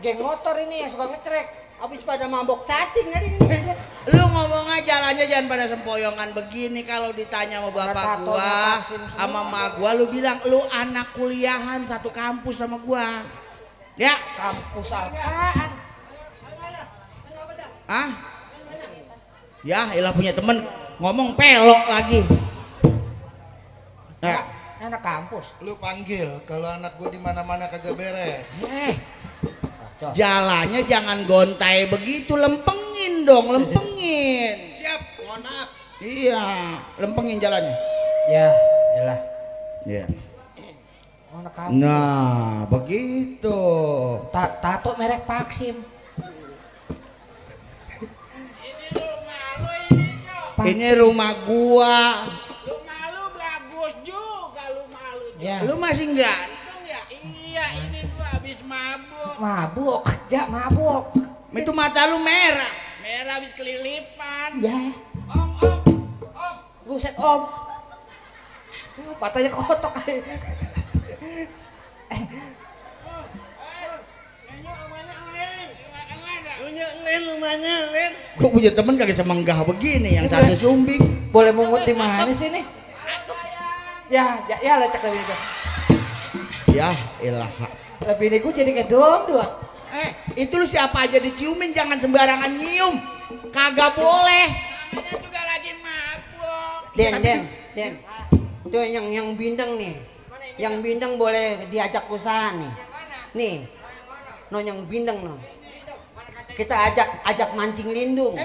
Geng motor ini yang suka ngetrek. Habis pada mabok cacing hari ini. Lu ngomongnya jalannya jangan pada sempoyongan begini. Kalau ditanya sama bapak gua sama mak gua, lu bilang lu anak kuliahan satu kampus sama gua. Ya, Kampus apaan? ah? Ya, ilah punya temen ngomong pelok lagi. Nah, Anak kampus. Lu panggil kalau anak gua di mana-mana kagak beres. jalannya jangan gontai begitu, lempengin dong, lempengin. Siap, mohon maaf. Iya, lempengin jalannya. Ya, elah. Iya. Anak kampus. Nah, begitu. Tato merek Paksim. Ini rumah gua. Rumah lu bagus juga, rumah lu. Ya. Lu masih ganteng ya? Iya, ini gua habis mabuk. Mabuk, ya mabuk. Itu mata lu merah. Merah habis kelilipan. Ya. Om. Buset om. Matanya kotok. Gua punya temen kagak semenggah begini, yang satu sumbing. Boleh mungut di mana sih nih? Ya lecek lebih itu. Ya, ilah. Lebih ini gue jadi kedom dua. Itu lu siapa aja diciumin, jangan sembarangan nyium. Kagak boleh. Namanya juga lagi mabuk. Den. Tuh yang bintang nih. Yang bintang boleh diajak usaha nih. Nih. No yang bintang no. Kita ajak mancing lindung.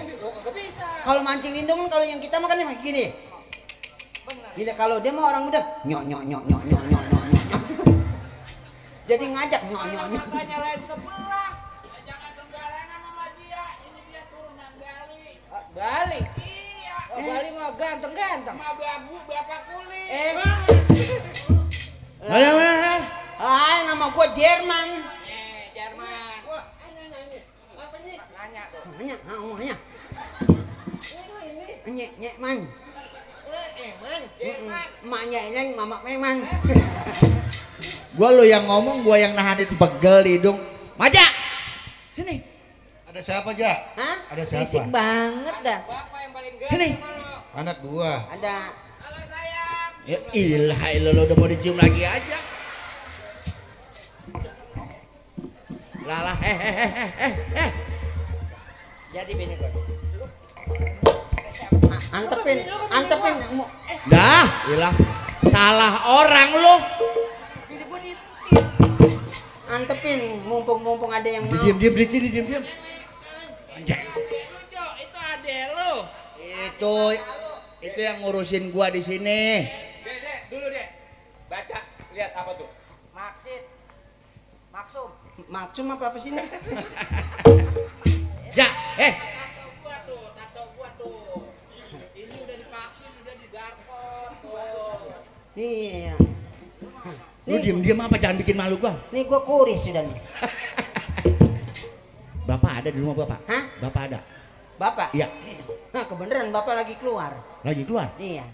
Kalau mancing lindung kan kalau yang kita makan kayak gini. Tidak, kalau dia mau orang muda nyok. Jadi ngajak nyok. Makanya lain sebelah. Jangan sembarangan sama dia. Ini dia turunan Bali. Balik. Iya. Bali mah ganteng. Sama babu bapak kulit. Mana? Nama gua Jerman. Jerman. Nanya. Nyek man. Emaknya ini mama memang. Gua lo yang ngomong, gua yang nahanin pegel di hidung. Maja, sini. Ada siapa, Ja? Hah? Ada siapa? Berisik banget dah. Bapak yang paling Sini. Anak gua. Ada. Halo sayang. Ya ilah, lo udah mau dicium lagi aja. Lah, Jadi bini gua. Antepin. Dah, ilah. Salah orang lo. Antepin, mumpung ada yang mau. Diam di sini, diam. Lu Jo, itu ade lu. Itu yang ngurusin gua di sini. Dek, dulu deh. Baca, lihat apa tuh? Maksum apa sih nih? Ya, Tato gua tuh. Ini udah divaksin, udah digarpot tuh. Iya. lu diam apa, jangan bikin malu gua. Nih gua kuris sudah nih. Bapak ada di rumah bapak? Hah? Bapak ada? Bapak? Iya. Nah kebenaran bapak lagi keluar. Lagi keluar? Iya.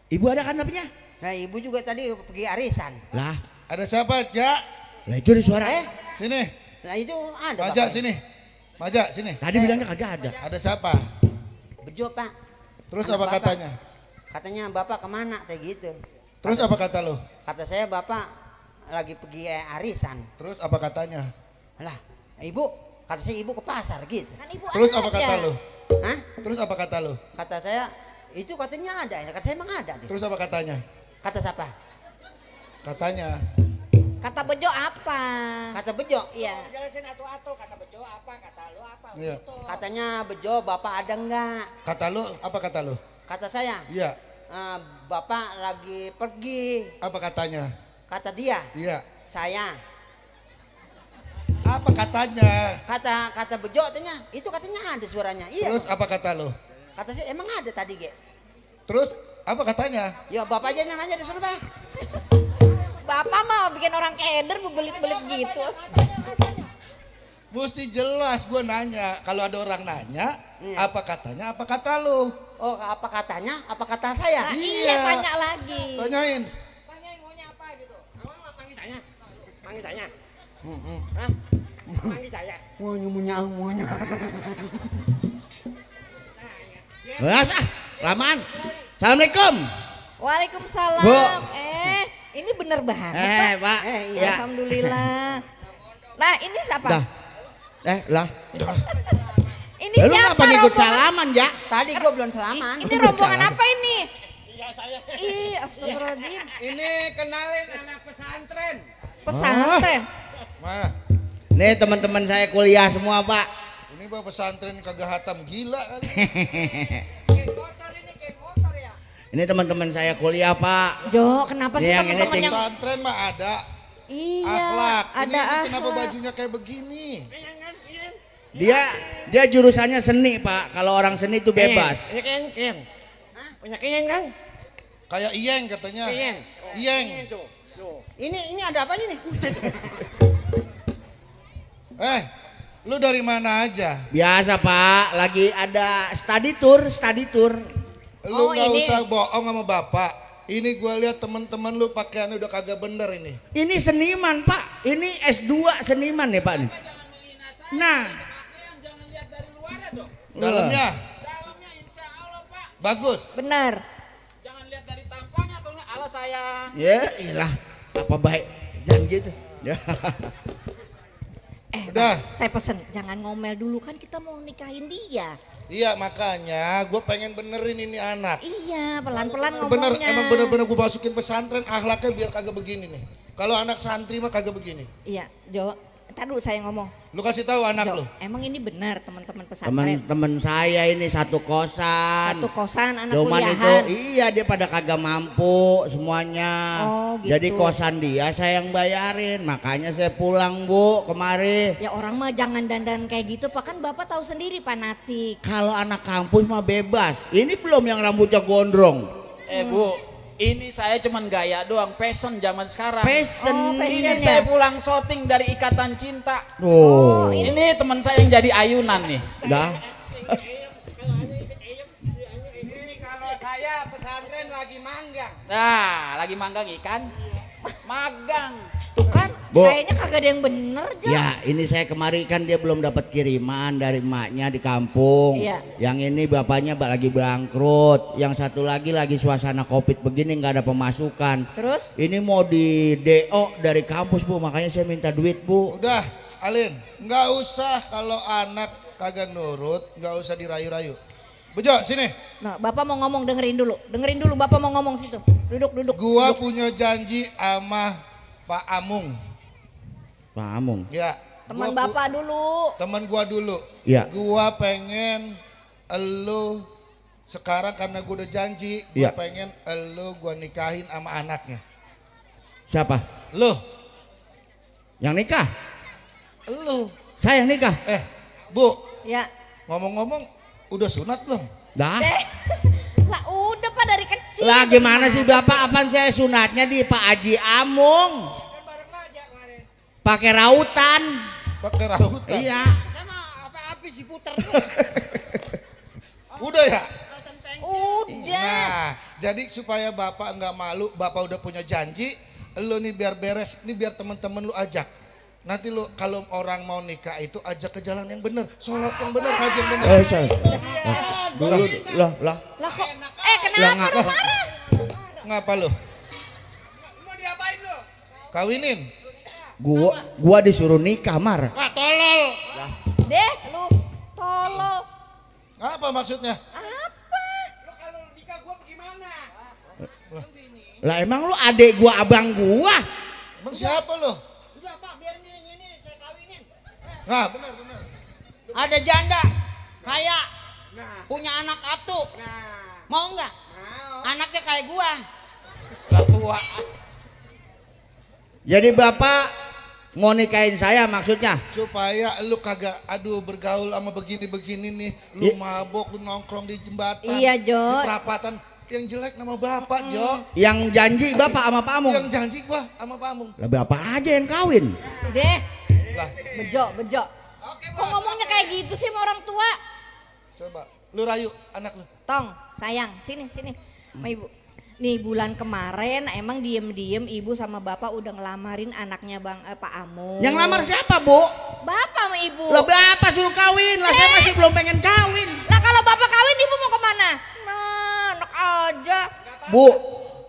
Ibu ada kan tapinya? Nah ibu juga tadi pergi arisan. Lah, Ada siapa, Ja? itu ada suara. Sini. Nah itu ada. Maja bapak. sini. Maja sini. Tadi bilangnya kagak ada. Ada siapa? Bejo pak. Terus Anak apa bapak. katanya? Katanya bapak kemana kayak gitu. Terus apa kata lu? Kata saya bapak lagi pergi arisan. Terus apa katanya? Lah ibu, kata saya ibu ke pasar gitu. Kan ibu Terus ada. apa kata lu? Hah? Terus apa kata lu? Kata saya itu katanya ada. Kata saya emang ada deh. Terus apa katanya? Kata siapa? Katanya. Kata Bejo apa? Kata Bejo. Iya. Jelasin atu-atu, kata Bejo apa, kata lu apa. Iya. Gitu. Katanya Bejo bapak ada enggak? Kata lu apa kata lu? Kata saya Iya. bapak lagi pergi. Apa katanya? Kata dia Iya. saya. Apa katanya? Kata Bejo katanya itu katanya ada suaranya. Iya. Terus apa kata lu? Kata saya emang ada tadi ge. Terus apa katanya? Ya bapak aja yang nanya di sana pak. Bapak mau bikin orang keder bebelit-belit gitu. Mesti jelas gue nanya. Kalau ada orang nanya, Iya. apa katanya, apa kata lu? Oh apa katanya? Apa kata saya? Nah, Iya. iya tanya lagi. Tanyain. Tanyain maunya apa gitu. Awang panggil tanya. Panggil tanya. Muanya. Mas lamaan. Assalamualaikum. Waalaikumsalam. Bu. Ini bener banget Pak. Iya. Alhamdulillah. Nah ini siapa? Dah. Lah. Ini Lu siapa ngapa ngikut rombongan? salaman, Ja? Tadi gue belum salaman. Ini rombongan apa ini? Ih, astagfirullahaladzim. Ini kenalin anak pesantren. Pesantren. Mana? Nih teman-teman saya kuliah semua, Pak. Ini bawa pesantren kagak hatam gila kali. Ini teman-teman saya kuliah, Pak. Jo, kenapa sih Yang ini teman-teman yang Pesantren mah ada iya, akhlak. ada Ini kenapa akhlak. bajunya kayak begini? Dia jurusannya seni, Pak. Kalau orang seni itu bebas. Punya kiyeng kan? Kayak Iyeng katanya. Kiyeng. Iyeng. Ini ada apanya nih? Lu dari mana aja? Biasa, Pak. Lagi ada study tour. Lu nggak ini. usah bohong sama bapak. Ini gua lihat teman-teman lu pakaiannya udah kagak bener ini. Ini seniman, Pak. Ini S2 seniman nih, Pak. Nah, Jangan lihat dari luarnya dong. Dalamnya Dalamnya insya Allah Pak. bagus. benar. Jangan lihat dari tampangnya atau enggak. Allah sayang. ya ilah. Apa baik. Jangan gitu. Ya. Udah. Bang, saya pesen jangan ngomel dulu kan kita mau nikahin dia. Iya makanya gue pengen benerin ini anak. Iya, pelan-pelan Bener, ngomongnya. emang bener-bener gue masukin pesantren akhlaknya biar kagak begini nih. Kalau anak santri mah kagak begini. Iya, Jo. Entar dulu saya ngomong. Lu kasih tahu anak Jo, lu. emang ini benar teman-teman pesantren. Temen-temen saya ini satu kosan. Satu kosan anak Cuman itu kuliahan. iya dia pada kagak mampu semuanya. Oh, gitu. Jadi kosan dia saya yang bayarin. Makanya saya pulang, Bu, kemari. Ya orang mah jangan dandan kayak gitu Pak, kan Bapak tahu sendiri fanatik. Kalau anak kampus mah bebas. Ini belum yang rambutnya gondrong. Bu, ini saya cuman gaya doang, fashion zaman sekarang. Fashion. Oh, fashion. Ini saya pulang syuting dari Ikatan Cinta. Oh, Ini teman saya yang jadi ayunan nih. dah. Ini kalau saya pesantren lagi manggang. Nah, lagi manggang ikan. Magang. Tuh kan, Bu. kayaknya kagak ada yang bener Jo. Ya, ini saya kemari kan dia belum dapat kiriman dari emaknya di kampung. Iya. Yang ini bapaknya lagi bangkrut. Yang satu lagi suasana Covid begini nggak ada pemasukan. Terus? Ini mau di DO dari kampus, Bu, makanya saya minta duit, Bu. Udah, Alin, nggak usah kalau anak kagak nurut, nggak usah dirayu-rayu. Bejo, sini. Nah, Bapak mau ngomong dengerin dulu. Dengerin dulu Bapak mau ngomong situ. Duduk. Gua punya janji sama Pak Amung. Pak Amung. Ya. Teman gua Bapak dulu. Teman gua dulu. Iya. Gua pengen elu sekarang karena gua udah janji, gua Iya. pengen elu gua nikahin sama anaknya. Siapa? Lu, Yang nikah? elu. Saya yang nikah. Bu, Ya. ngomong-ngomong udah sunat belum? Dah. Lah udah Pak dari kecil. Lah gimana sih Bapak, apaan saya sunatnya di Pak Haji Amung? Pakai rautan. Pakai rautan. Iya. Apa-apa sih puter. Udah ya? Udah. Nah, jadi supaya bapak nggak malu, bapak udah punya janji, lu nih biar beres, nih biar temen-temen lu ajak. Nanti lu kalau orang mau nikah itu ajak ke jalan yang bener, sholat yang bener, haji yang bener. Saya. Dulu lah. Lah kok Lah, kenapa ngapa? lu marah? Ngapa lu? Mau diapain lu? Kawinin? Gua disuruh nikah, Mar. Wah, tolol. Deh, lu tolol. Apa maksudnya? Apa? Lu kalau nikah gua gimana? Lah emang lu adek gua, abang gua? Emang siapa lu? Udah Pak, biar ini saya kawinin. Nah, bener. Ada janda kaya punya anak atu. Mau nggak? Anaknya kayak gua. Lah tua. Jadi Bapak mau nikahin saya maksudnya? Supaya lu kagak bergaul sama begini-begini nih, lu Iya. mabok, lu nongkrong di jembatan, Iya, Jo. di perapatan, yang jelek nama bapak, Jo. Yang janji Bapak sama Pak Amung? Yang janji gua sama Pak Amung. Lah Bapak aja yang kawin. Deh, Lah, bejo. Kok ngomongnya kayak gitu sih sama orang tua? coba lu rayu anak lu. Tong, sayang, sini. Sama ibu. Nih bulan kemarin emang diem-diem ibu sama bapak udah ngelamarin anaknya Pak Amung. Yang lamar siapa, Bu? Bapak ibu. Lah bapak suruh kawin, lah saya masih belum pengen kawin. Lah kalau bapak kawin ibu mau kemana? Nah, enak aja. Bu,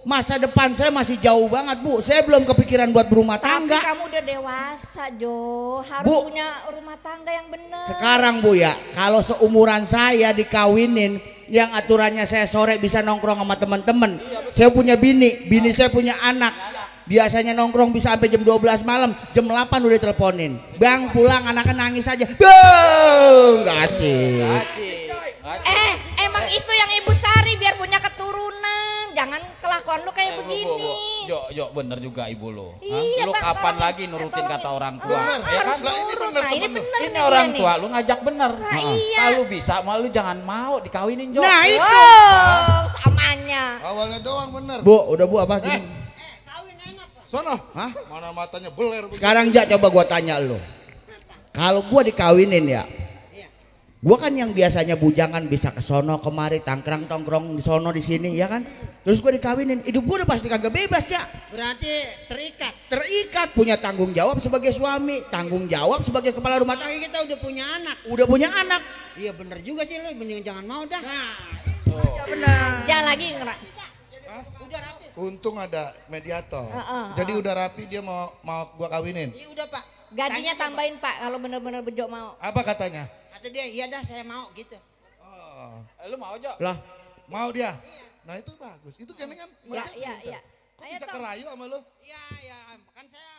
masa depan saya masih jauh banget Bu. Saya belum kepikiran buat berumah tangga. Tapi kamu udah dewasa Jo, harus Bu, punya rumah tangga yang benar. sekarang Bu ya, kalau seumuran saya dikawinin, yang aturannya saya sore bisa nongkrong sama teman-teman. Saya punya bini saya punya anak. Biasanya nongkrong bisa sampai jam 12 malam, jam 8 udah teleponin. Bang pulang, anaknya nangis aja. Gak asik. Emang itu yang ibu cari biar punya keturunan. Jangan kelakuan lu kayak begini. Jo, bener juga ibu lo. Iya, Lu Bang, kapan tolong- lagi nurutin kata orang tua? Bener, Ya kan? Harus Lah, ini turun. bener, Nah, ini temen lu. bener Ini nih orang dia tua nih. lu ngajak bener. Nah, iya. Kalau bisa mah lu jangan mau dikawinin Jo. Nah itu. Wow, samanya. Awalnya doang bener. Bu, udah Bu apa gini? Sono. Hah? Mana matanya beler begitu. Sekarang Jak coba gua tanya lu. Kalau gua dikawinin ya, gua kan yang biasanya bujangan bisa ke sono kemari tangkrang tongkrong di sono di sini ya kan. Terus gua dikawinin, hidup gua udah pasti kagak bebas ya. Berarti terikat. Terikat, punya tanggung jawab sebagai suami, tanggung jawab sebagai kepala rumah tangga. Kita udah punya anak. Udah punya anak. Iya bener juga sih lu, mending jangan mau dah. Jangan lagi ngerak. Untung ada mediator. Heeh, Jadi udah rapi dia mau gua kawinin. Iya udah Pak. Gajinya tambahin Pak kalau bener-bener bejo mau. Apa katanya? Kata dia, iya dah saya mau gitu. Lu mau Jo? Lah, Mau dia? Nah itu bagus. Itu kan Iya, iya, iya. Kok Ayo, bisa Tom. kerayu sama lu? Iya, iya. Kan saya